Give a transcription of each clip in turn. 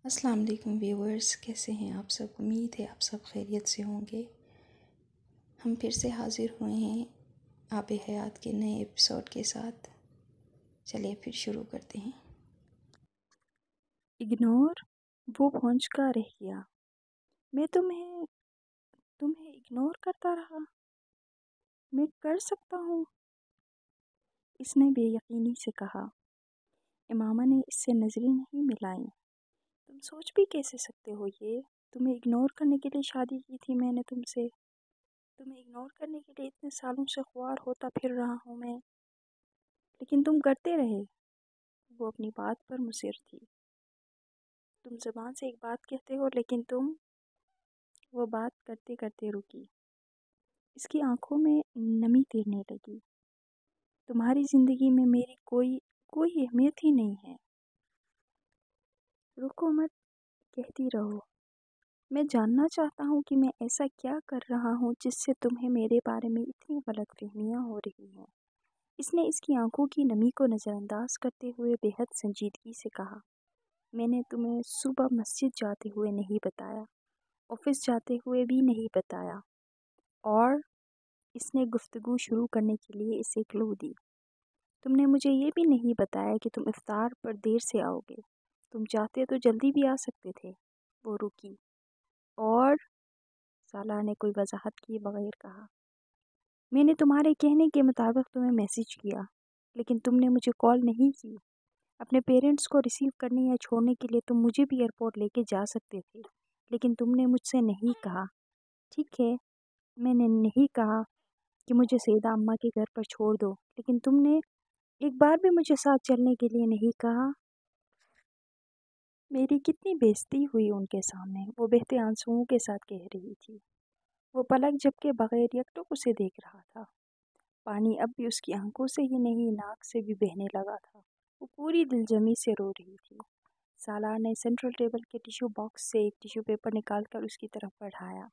السلام علیکم ویورز، کیسے ہیں آپ سب؟ امید ہے آپ سب خیریت سے ہوں گے۔ ہم پھر سے حاضر ہوئے ہیں آب حیات کے نئے ایپیسوڈ کے ساتھ۔ چلیے پھر شروع کرتے ہیں۔ اگنور، وہ پہنچ کا رہ گیا۔ میں تمہیں اگنور کرتا رہا۔ میں کر سکتا ہوں، اس نے بے یقینی سے کہا۔ امامہ نے اس سے نظریں نہیں ملائیں۔ تم سوچ بھی کیسے سکتے ہو یہ؟ تمہیں اگنور کرنے کے لیے شادی کی تھی میں نے تم سے۔ تمہیں اگنور کرنے کے لیے اتنے سالوں سے خوار ہوتا پھر رہا ہوں میں، لیکن تم کرتے رہے۔ وہ اپنی بات پر مصر تھی۔ تم زبان سے ایک بات کہتے ہو لیکن تم وہ بات کرتے کرتے رکی۔ اس کی آنکھوں میں نمی تیرنے لگی۔ تمہاری زندگی میں میری کوئی اہمیت ہی نہیں ہے۔ رکو مت، کہتی رہو۔ میں جاننا چاہتا ہوں کہ میں ایسا کیا کر رہا ہوں جس سے تمہیں میرے بارے میں اتنی غلط فہمیاں ہو رہی ہیں۔ اس نے اس کی آنکھوں کی نمی کو نظر انداز کرتے ہوئے بے حد سنجیدگی سے کہا، میں نے تمہیں صبح مسجد جاتے ہوئے نہیں بتایا، آفس جاتے ہوئے بھی نہیں بتایا، اور اس نے گفتگو شروع کرنے کے لیے اسے کلو دی۔ تم نے مجھے یہ بھی نہیں بتایا کہ تم افطار پر دیر سے آؤ گے۔ تم چاہتے تو جلدی بھی آ سکتے تھے۔ وہ رکی اور سالہ نے کوئی وضاحت کیے بغیر کہا، میں نے تمہارے کہنے کے مطابق تمہیں میسج کیا، لیکن تم نے مجھے کال نہیں کی۔ اپنے پیرنٹس کو ریسیو کرنے یا چھوڑنے کے لیے تم مجھے بھی ایئرپورٹ لے کے جا سکتے تھے، لیکن تم نے مجھ سے نہیں کہا۔ ٹھیک ہے، میں نے نہیں کہا کہ مجھے سیدہ اماں کے گھر پر چھوڑ دو، لیکن تم نے ایک بار بھی مجھے ساتھ چلنے کے لیے نہیں کہا۔ میری کتنی بےعزتی ہوئی ان کے سامنے، وہ بہتے آنسوؤں کے ساتھ کہہ رہی تھی۔ وہ پلک جھپکے بغیر یکٹک اسے دیکھ رہا تھا۔ پانی اب بھی اس کی آنکھوں سے ہی نہیں، ناک سے بھی بہنے لگا تھا۔ وہ پوری دل جمی سے رو رہی تھی۔ سالار نے سینٹرل ٹیبل کے ٹیشو باکس سے ایک ٹیشو پیپر نکال کر اس کی طرف بڑھایا۔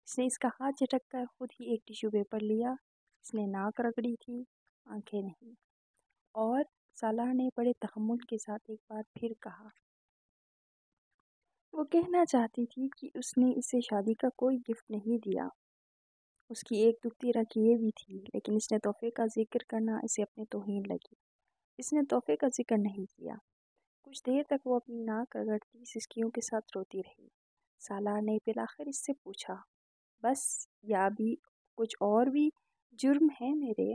اس نے اس کا ہاتھ جھٹک کر خود ہی ایک ٹیشو پیپر لیا۔ اس نے ناک رگڑی تھی، آنکھیں نہیں۔ اور سالار نے بڑے تحمل کے ساتھ ایک بار پھر کہا۔ وہ کہنا چاہتی تھی کہ اس نے اسے شادی کا کوئی گفٹ نہیں دیا۔ اس کی ایک دکھتی رگ یہ بھی تھی، لیکن اس نے تحفے کا ذکر کرنا اسے اپنی توہین لگی۔ اس نے تحفے کا ذکر نہیں کیا۔ کچھ دیر تک وہ اپنی ناک رگڑتی سسکیوں کے ساتھ روتی رہی۔ سالار نے بالآخر اس سے پوچھا، بس، یا ابھی کچھ اور بھی جرم ہے میرے؟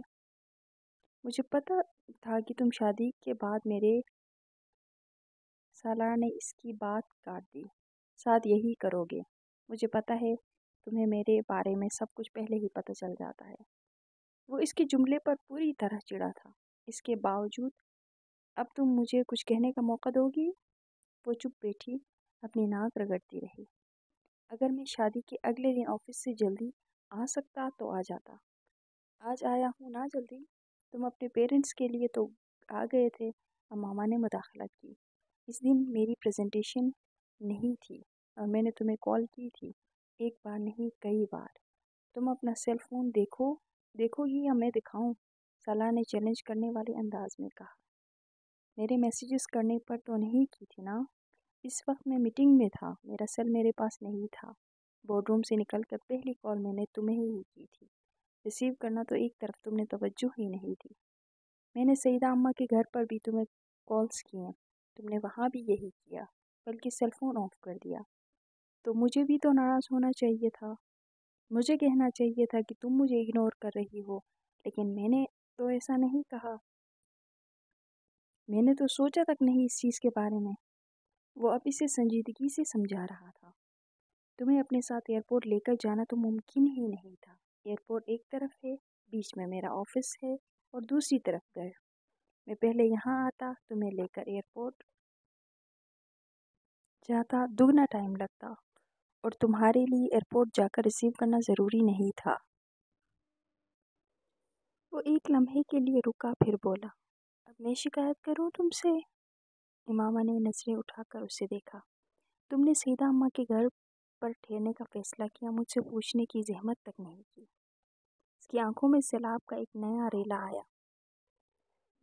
مجھے پتا تھا کہ تم شادی کے بعد میرے… سالار نے اس کی بات کاٹ دی۔ ساتھ یہی کرو گے۔ مجھے پتا ہے تمہیں میرے بارے میں سب کچھ پہلے ہی پتہ چل جاتا ہے۔ وہ اس کے جملے پر پوری طرح چڑا تھا۔ اس کے باوجود اب تم مجھے کچھ کہنے کا موقع دو گی؟ وہ چپ بیٹھی، اپنی ناک رگڑتی رہی۔ اگر میں شادی کے اگلے دن آفس سے جلدی آ سکتا تو آ جاتا۔ آج آیا ہوں نا جلدی۔ تم اپنے پیرنٹس کے لیے تو آ گئے تھے۔ امامہ نے مداخلت کی۔ اس دن میری پریزنٹیشن نہیں تھی اور میں نے تمہیں کال کی تھی، ایک بار نہیں کئی بار۔ تم اپنا سیل فون دیکھو گی یا میں دکھاؤں؟ سالار نے چیلنج کرنے والے انداز میں کہا۔ میرے میسیجز کرنے پر تو نہیں کی تھی نا؟ اس وقت میں میٹنگ میں تھا، میرا سیل میرے پاس نہیں تھا۔ بورڈ روم سے نکل کر پہلی کال میں نے تمہیں ہی کی تھی۔ ریسیو کرنا تو ایک طرف تم نے توجہ ہی نہیں دی۔ میں نے سیدہ اماں کے گھر پر بھی تمہیں کالز کیے، تم نے وہاں بھی یہی کیا، بلکہ سیل فون آف کر دیا۔ تو مجھے بھی تو ناراض ہونا چاہیے تھا۔ مجھے کہنا چاہیے تھا کہ تم مجھے اگنور کر رہی ہو، لیکن میں نے تو ایسا نہیں کہا۔ میں نے تو سوچا تک نہیں اس چیز کے بارے میں۔ وہ اب اسے سنجیدگی سے سمجھا رہا تھا۔ تمہیں اپنے ساتھ ایئرپورٹ لے کر جانا تو ممکن ہی نہیں تھا۔ ایئرپورٹ ایک طرف ہے، بیچ میں میرا آفس ہے، اور دوسری طرف گھر۔ میں پہلے یہاں آتا، تمہیں لے کر ایئرپورٹ جاتا، دگنا ٹائم لگتا، اور تمہارے لیے ایئرپورٹ جا کر ریسیو کرنا ضروری نہیں تھا۔ وہ ایک لمحے کے لیے رکا، پھر بولا، اب میں شکایت کروں تم سے؟ امامہ نے نظریں اٹھا کر اسے دیکھا۔ تم نے سیدہ اماں کے گھر پر ٹھہرنے کا فیصلہ کیا، مجھ سے پوچھنے کی زحمت تک نہیں کی۔ اس کی آنکھوں میں سیلاب کا ایک نیا ریلا آیا۔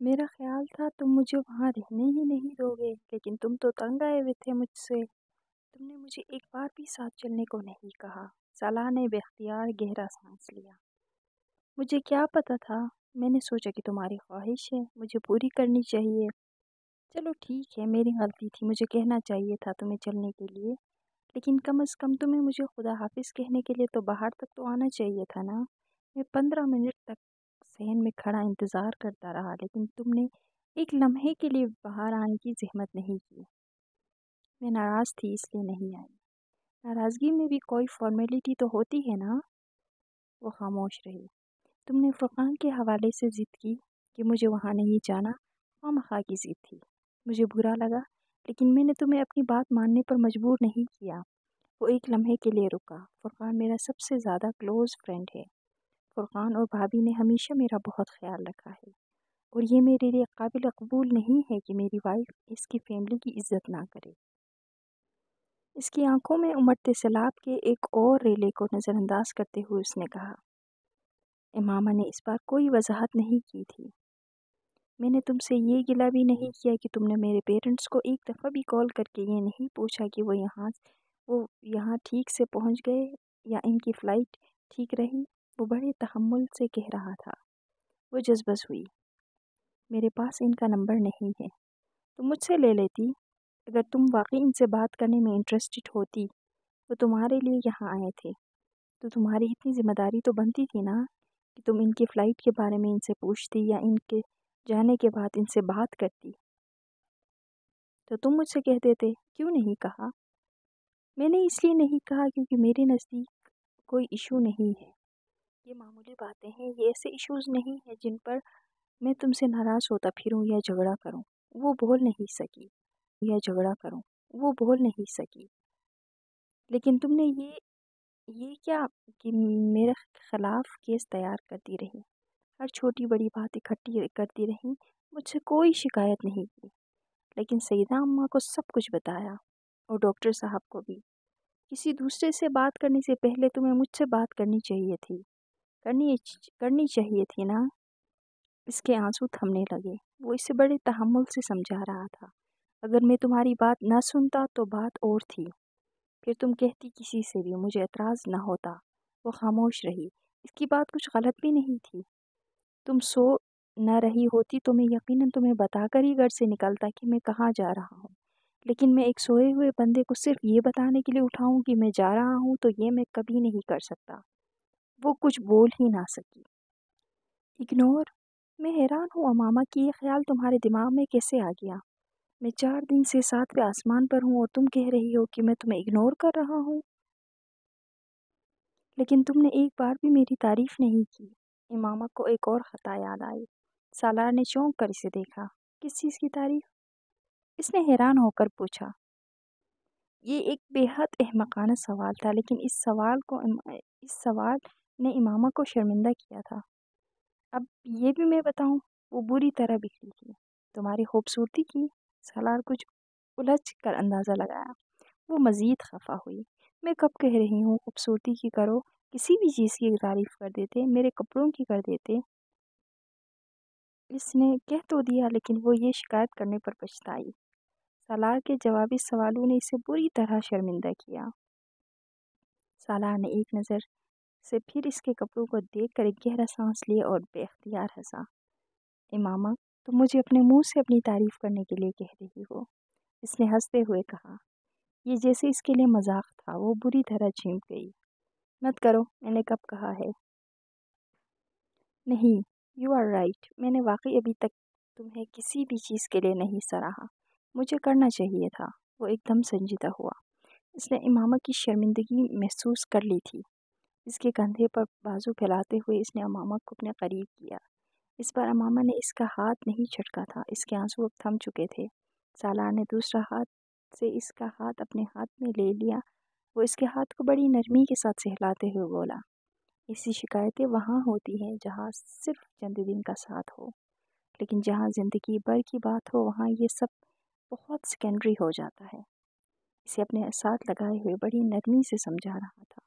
میرا خیال تھا تم مجھے وہاں رہنے ہی نہیں دو گے، لیکن تم تو تنگ آئے ہوئے تھے مجھ سے۔ تم نے مجھے ایک بار بھی ساتھ چلنے کو نہیں کہا۔ صلاح نے بے اختیار گہرا سانس لیا۔ مجھے کیا پتا تھا؟ میں نے سوچا کہ تمہاری خواہش ہے، مجھے پوری کرنی چاہیے۔ چلو ٹھیک ہے، میری غلطی تھی، مجھے کہنا چاہیے تھا تمہیں چلنے کے لیے، لیکن کم از کم تمہیں مجھے خدا حافظ کہنے کے لیے تو باہر تک تو آنا چاہیے تھا نا۔ میں 15 منٹ تک صحن میں کھڑا انتظار کرتا رہا، لیکن تم نے ایک لمحے کے لیے باہر آنے کی زحمت نہیں کی۔ میں ناراض تھی اس لیے نہیں آئی۔ ناراضگی میں بھی کوئی فارمیلٹی تو ہوتی ہے نا؟ وہ خاموش رہی۔ تم نے فرقان کے حوالے سے ضد کی کہ مجھے وہاں نہیں جانا، خواہ کی ضد تھی۔ مجھے برا لگا، لیکن میں نے تمہیں اپنی بات ماننے پر مجبور نہیں کیا۔ وہ ایک لمحے کے لیے رکا۔ فرقان میرا سب سے زیادہ کلوز فرینڈ ہے۔ فرقان اور بھابھی نے ہمیشہ میرا بہت خیال رکھا ہے، اور یہ میرے لیے قابل قبول نہیں ہے کہ میری وائف اس کی فیملی کی عزت نہ کرے۔ اس کی آنکھوں میں امڑتے سیلاب کے ایک اور ریلے کو نظر انداز کرتے ہوئے اس نے کہا۔ امامہ نے اس بار کوئی وضاحت نہیں کی تھی۔ میں نے تم سے یہ گلہ بھی نہیں کیا کہ تم نے میرے پیرنٹس کو ایک دفعہ بھی کال کر کے یہ نہیں پوچھا کہ وہ یہاں ٹھیک سے پہنچ گئے یا ان کی فلائٹ ٹھیک رہی۔ وہ بڑے تحمل سے کہہ رہا تھا۔ وہ جذبس ہوئی۔ میرے پاس ان کا نمبر نہیں ہے، تم مجھ سے لے لیتی۔ اگر تم واقعی ان سے بات کرنے میں انٹرسٹڈ ہوتی، وہ تمہارے لیے یہاں آئے تھے، تو تمہاری اتنی ذمہ داری تو بنتی تھی نا کہ تم ان کی فلائٹ کے بارے میں ان سے پوچھتی یا ان کے جانے کے بعد ان سے بات کرتی۔ تو تم مجھ سے کہہ دیتے، کیوں نہیں کہا؟ میں نے اس لیے نہیں کہا کیونکہ میرے نزدیک کوئی ایشو نہیں ہے۔ یہ معمولی باتیں ہیں، یہ ایسے ایشوز نہیں ہیں جن پر میں تم سے ناراض ہوتا پھروں یا جھگڑا کروں۔ وہ بول نہیں سکی۔ لیکن تم نے یہ کیا کہ میرے خلاف کیس تیار کرتی رہی، ہر چھوٹی بڑی بات اکٹھی کرتی رہی، مجھ سے کوئی شکایت نہیں کی، لیکن سیدہ اماں کو سب کچھ بتایا، اور ڈاکٹر صاحب کو بھی۔ کسی دوسرے سے بات کرنے سے پہلے تمہیں مجھ سے بات کرنی چاہیے تھی نا۔ اس کے آنسو تھمنے لگے۔ وہ اسے بڑے تحمل سے سمجھا رہا تھا۔ اگر میں تمہاری بات نہ سنتا تو بات اور تھی، پھر تم کہتی کسی سے بھی، مجھے اعتراض نہ ہوتا۔ وہ خاموش رہی۔ اس کی بات کچھ غلط بھی نہیں تھی۔ تم سو نہ رہی ہوتی تو میں یقیناً تمہیں بتا کر ہی گھر سے نکلتا کہ میں کہاں جا رہا ہوں، لیکن میں ایک سوئے ہوئے بندے کو صرف یہ بتانے کے لیے اٹھاؤں کہ میں جا رہا ہوں، تو یہ میں کبھی نہیں کر سکتا۔ وہ کچھ بول ہی نہ سکی۔ اگنور؟ میں حیران ہوں امامہ کہ یہ خیال تمہارے دماغ میں کیسے آ گیا۔ میں 4 دن سے 7ویں آسمان پر ہوں اور تم کہہ رہی ہو کہ میں تمہیں اگنور کر رہا ہوں۔ لیکن تم نے ایک بار بھی میری تعریف نہیں کی۔ امامہ کو ایک اور خطا یاد آئی۔ سالار نے چونک کر اسے دیکھا۔ کس چیز کی تعریف؟ اس نے حیران ہو کر پوچھا۔ یہ ایک بے حد احمقانہ سوال تھا، لیکن اس سوال نے امامہ کو شرمندہ کیا تھا۔ اب یہ بھی میں بتاؤں؟ وہ بری طرح بگڑی تھی۔ تمہاری خوبصورتی کی؟ سالار کچھ الجھ کر اندازہ لگایا۔ وہ مزید خفا ہوئی۔ میں کب کہہ رہی ہوں خوبصورتی کی کرو؟ کسی بھی چیز کی تعریف کر دیتے، میرے کپڑوں کی کر دیتے۔ اس نے کہہ تو دیا، لیکن وہ یہ شکایت کرنے پر پچھتائی۔ سالار کے جوابی سوالوں نے اسے بری طرح شرمندہ کیا۔ سالار نے ایک نظر سے پھر اس کے کپڑوں کو دیکھ کر ایک گہرا سانس لیا اور بے اختیار ہنسا۔ امامہ، تم مجھے اپنے منہ سے اپنی تعریف کرنے کے لیے کہہ رہی ہو؟ اس نے ہنستے ہوئے کہا۔ یہ جیسے اس کے لیے مذاق تھا۔ وہ بری طرح چونک گئی۔ مت کرو، میں نے کب کہا ہے؟ نہیں، یو آر رائٹ، میں نے واقعی ابھی تک تمہیں کسی بھی چیز کے لیے نہیں سراہا۔ مجھے کرنا چاہیے تھا۔ وہ ایک دم سنجیدہ ہوا۔ اس نے امامہ کی شرمندگی محسوس کر لی تھی۔ اس کے کندھے پر بازو پھیلاتے ہوئے اس نے امامہ کو اپنے قریب کیا۔ اس بار امامہ نے اس کا ہاتھ نہیں جھٹکا تھا۔ اس کے آنسو اب تھم چکے تھے۔ سالار نے دوسرا ہاتھ سے اس کا ہاتھ اپنے ہاتھ میں لے لیا۔ وہ اس کے ہاتھ کو بڑی نرمی کے ساتھ سہلاتے ہوئے بولا، ایسی شکایتیں وہاں ہوتی ہیں جہاں صرف چند دن کا ساتھ ہو، لیکن جہاں زندگی بھر کی بات ہو وہاں یہ سب بہت سیکنڈری ہو جاتا ہے۔ اسے اپنے ساتھ لگائے ہوئے بڑی نرمی سے سمجھا رہا تھا۔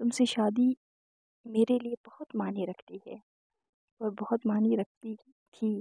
تم سے شادی میرے لیے بہت معنی رکھتی ہے، اور بہت معنی رکھتی تھی۔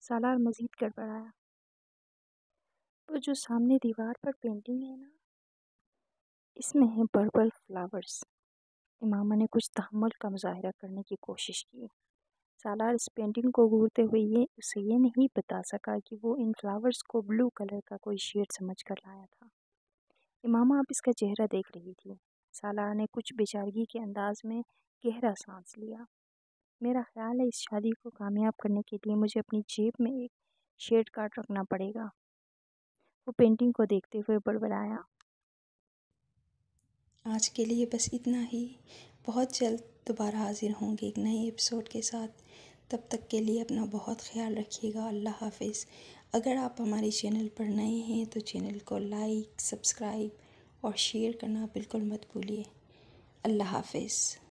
سالار مزید گڑبڑایا۔ وہ جو سامنے دیوار پر پینٹنگ ہے نا، اس میں ہے پرپل فلاورز۔ امامہ نے کچھ تحمل کا مظاہرہ کرنے کی کوشش کی۔ سالار اس پینٹنگ کو گھورتے ہوئے اسے یہ نہیں بتا سکا کہ وہ ان فلاورز کو بلو کلر کا کوئی شیڈ سمجھ کر لایا تھا۔ امامہ اب اس کا چہرہ دیکھ رہی تھی۔ سالار نے کچھ بیچارگی کے انداز میں گہرا سانس لیا۔ میرا خیال ہے اس شادی کو کامیاب کرنے کے لیے مجھے اپنی جیب میں ایک شیڈ کارڈ رکھنا پڑے گا۔ وہ پینٹنگ کو دیکھتے ہوئے بڑبڑایا۔ آج کے لیے بس اتنا ہی۔ بہت جلد دوبارہ حاضر ہوں گے ایک نئے ایپیسوڈ کے ساتھ۔ تب تک کے لیے اپنا بہت خیال رکھیے گا۔ اللہ حافظ۔ اگر آپ ہمارے چینل پر نئے ہیں تو چینل کو لائک، سبسکرائب اور شیئر کرنا بالکل مت بھولیے۔ اللہ حافظ۔